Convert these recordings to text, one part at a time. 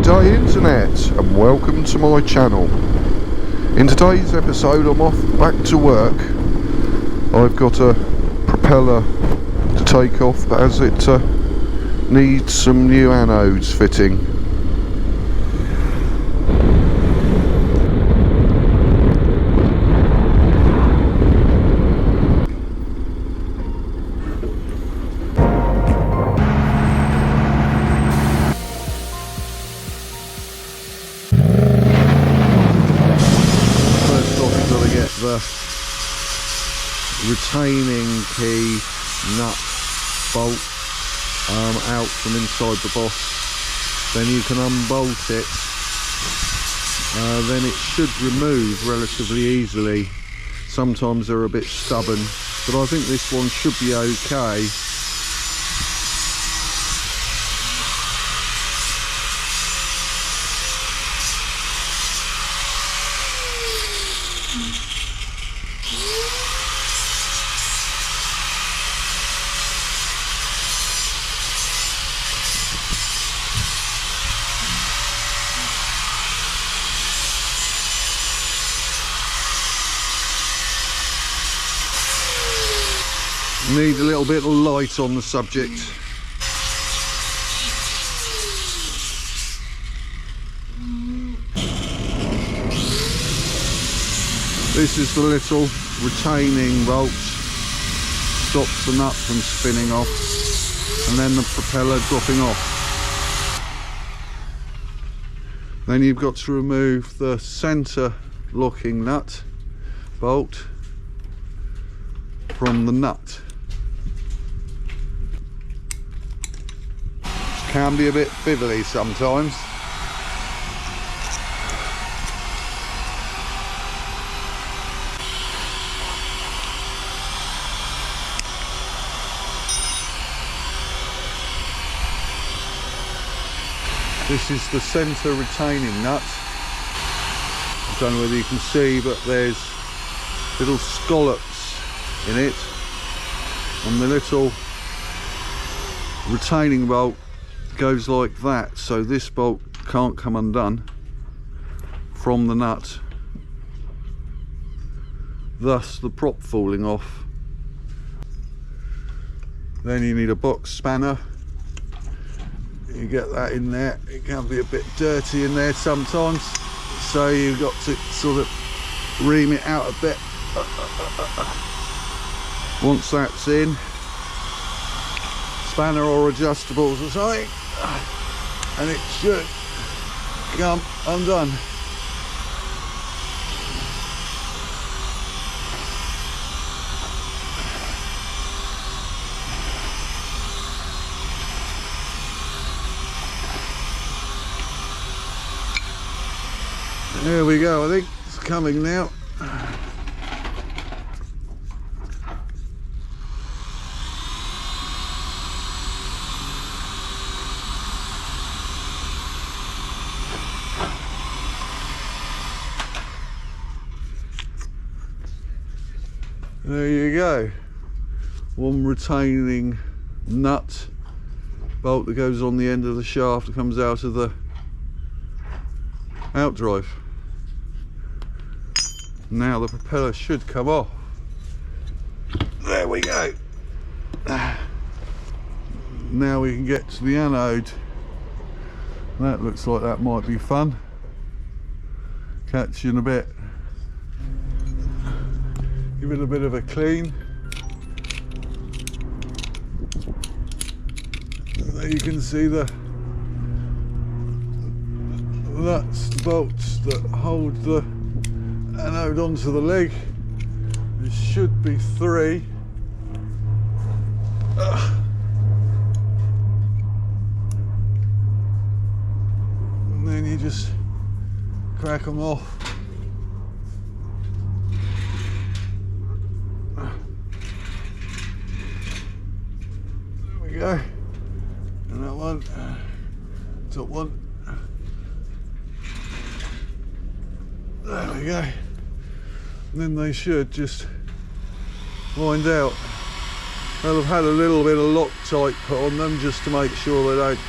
G'day Internet and welcome to my channel. In today's episode I'm off back to work. I've got a propeller to take off as it needs some new anodes fitting. The retaining key nut bolt out from inside the boss, then you can unbolt it, then it should remove relatively easily. Sometimes they're a bit stubborn, but I think this one should be okay. Need a little bit of light on the subject. This is the little retaining bolt, stops the nut from spinning off, and then the propeller dropping off. Then you've got to remove the centre locking nut bolt from the nut. Can be a bit fiddly sometimes. This is the centre retaining nut. I don't know whether you can see, but there's little scallops in it, and the little retaining bolt goes like that, so this bolt can't come undone from the nut, thus the prop falling off. Then you need a box spanner. You get that in there. It can be a bit dirty in there sometimes, so you've got to sort of ream it out a bit. Once that's in, spanner or adjustables or something, and it should come undone. There we go, I think it's coming now. There you go, one retaining nut bolt that goes on the end of the shaft that comes out of the outdrive. Now the propeller should come off. There we go. Now we can get to the anode. That looks like that might be fun. Catch you in a bit. Give it a bit of a clean. There you can see the nuts, the bolts that hold the anode onto the leg. There should be 3. And then you just crack them off. Go, and that one, top one, there we go, and then they should just wind out. They'll have had a little bit of Loctite put on them just to make sure they don't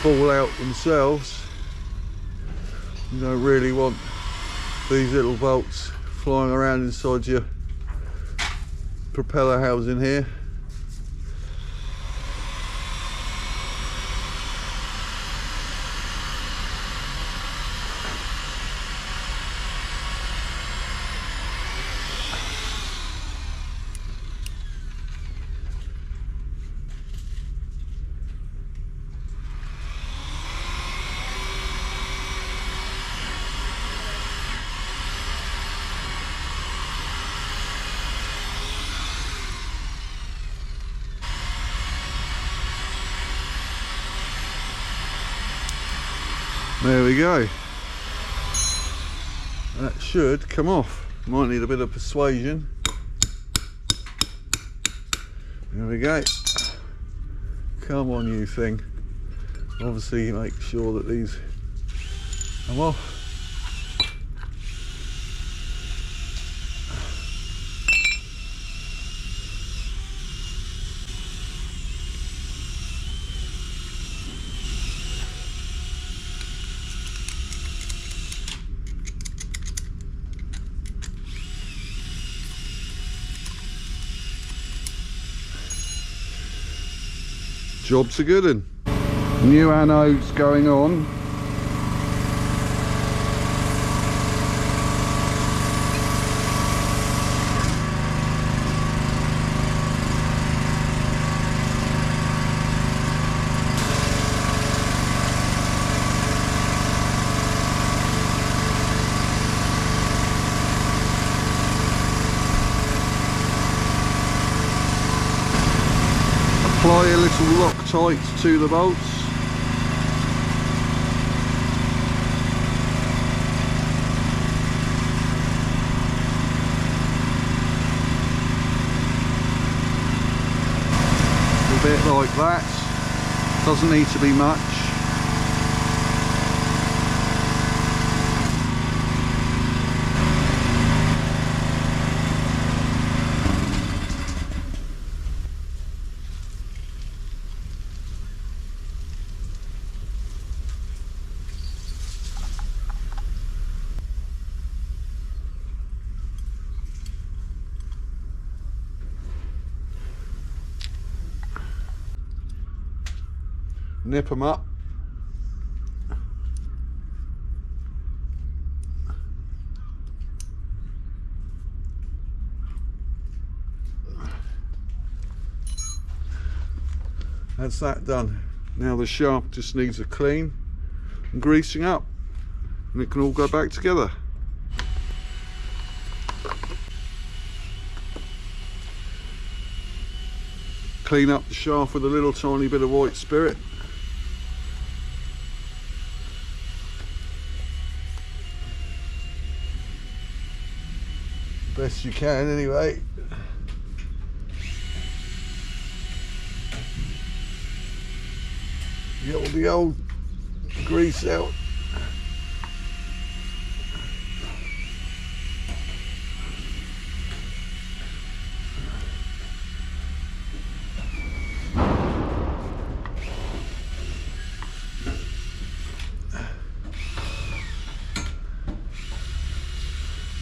fall out themselves. You don't really want these little bolts flying around inside your propeller housing here. There we go. That should come off. Might need a bit of persuasion. There we go. Come on, you thing. Obviously make sure that these come off. Job's a good one. New anodes going on. Apply a little Loctite to the bolts. A bit like that. Doesn't need to be much. Nip them up. That's that done. Now the shaft just needs a clean and greasing up, and it can all go back together. Clean up the shaft with a little tiny bit of white spirit. Best you can anyway. Get all the old grease out.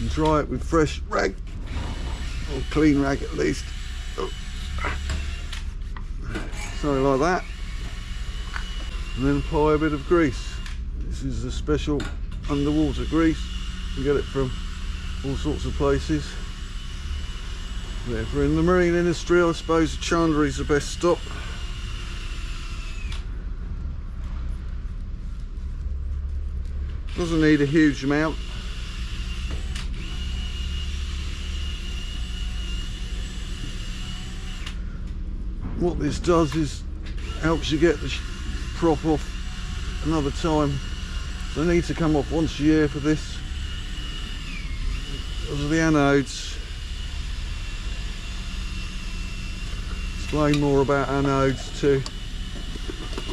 And dry it with fresh rag, or clean rag at least. Oh. Something like that. And then apply a bit of grease. This is a special underwater grease. You get it from all sorts of places. But if we're in the marine industry, I suppose Chandra is the best stop. Doesn't need a huge amount. What this does is helps you get the prop off another time. So they need to come off once a year for this. Those are the anodes. Explain more about anodes to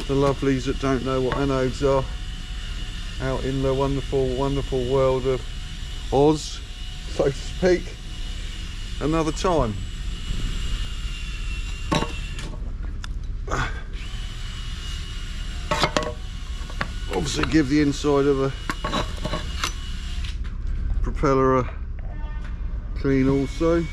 the lovelies that don't know what anodes are out in the wonderful, wonderful world of Oz, so to speak, another time. Obviously give the inside of a propeller a clean also.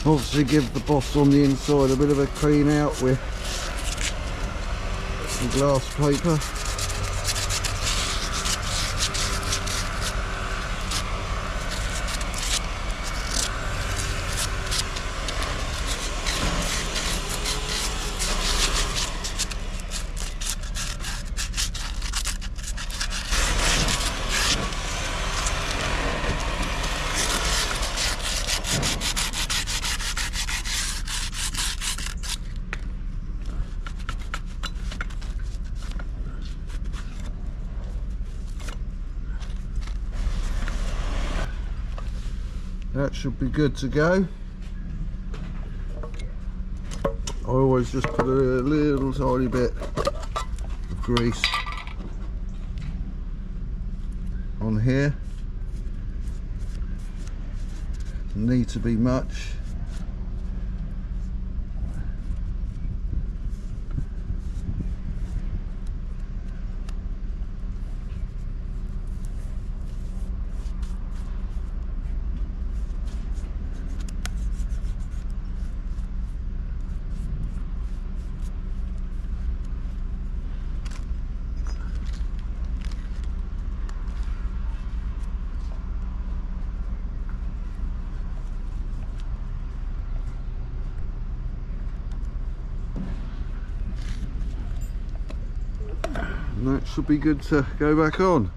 Obviously give the boss on the inside a bit of a clean out with some glass paper. That should be good to go. I always just put a little tiny bit of grease on here. Doesn't need to be much. And that should be good to go back on.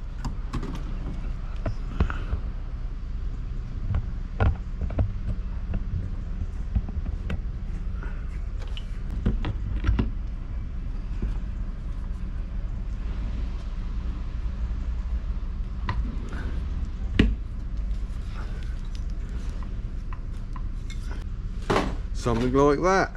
Something like that.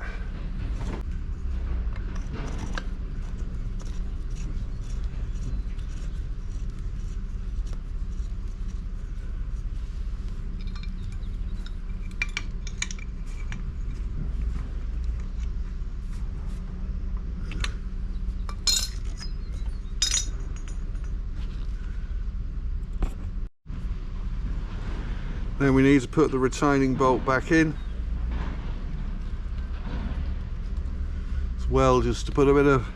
Then we need to put the retaining bolt back in as well, just to put a bit of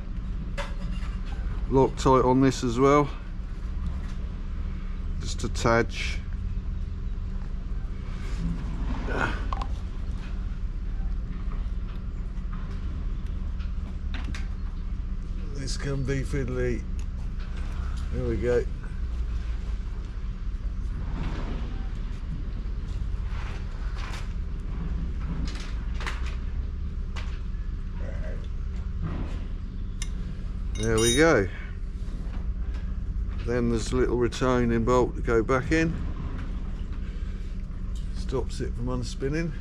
Loctite on this as well, just a touch. This can be fiddly. There we go. There we go. Then there's a little retaining bolt to go back in. Stops it from unspinning.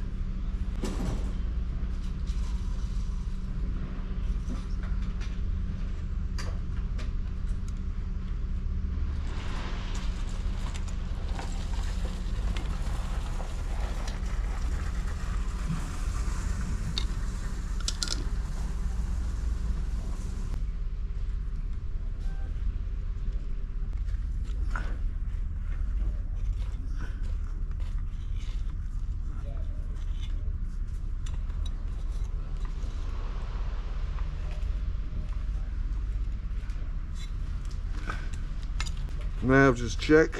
Now just check.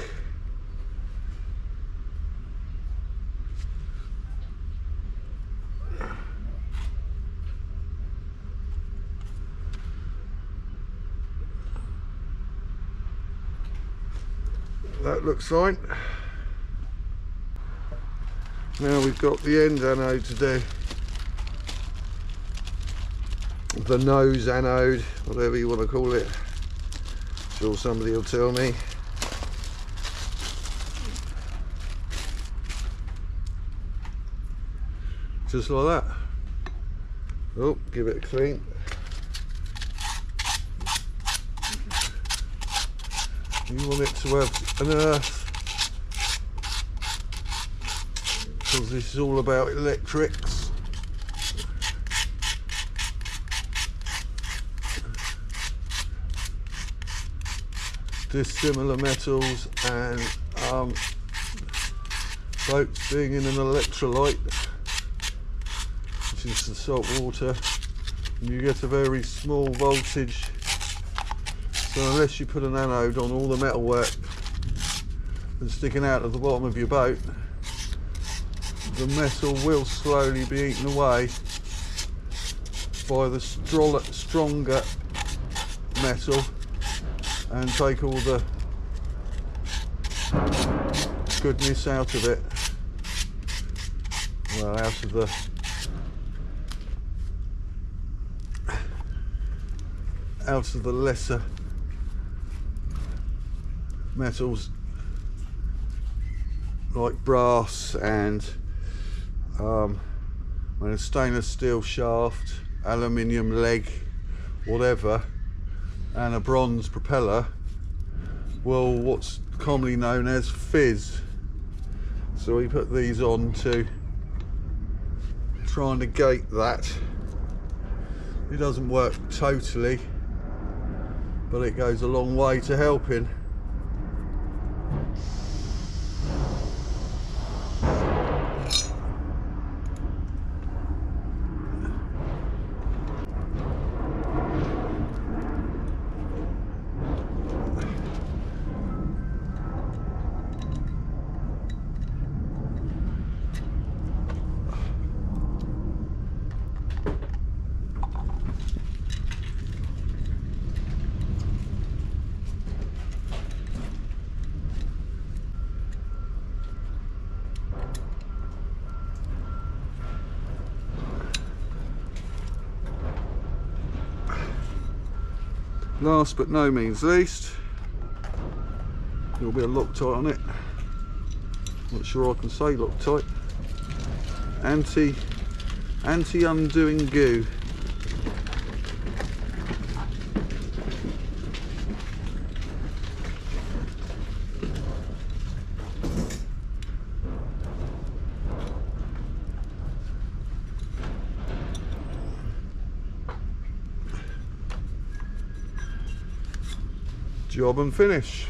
That looks fine. Now we've got the end anode to do. The nose anode, whatever you want to call it. Sure somebody will tell me. just like that. Oh, give it a clean. You want it to have an earth, because this is all about electrics. Dissimilar metals and boats being in an electrolyte, which is the salt water, and you get a very small voltage. So unless you put an anode on all the metalwork that's sticking out of the bottom of your boat, the metal will slowly be eaten away by the stronger metal and take all the goodness out of it. Well, out of the lesser metals like brass and a stainless steel shaft, aluminium leg, whatever, and a bronze propeller, well, what's commonly known as fizz. So we put these on to try and negate that. It doesn't work totally, but it goes a long way to helping. Last but no means least, there'll be a Loctite on it. Not sure I can say Loctite. Anti-undoing goo. Job and finish.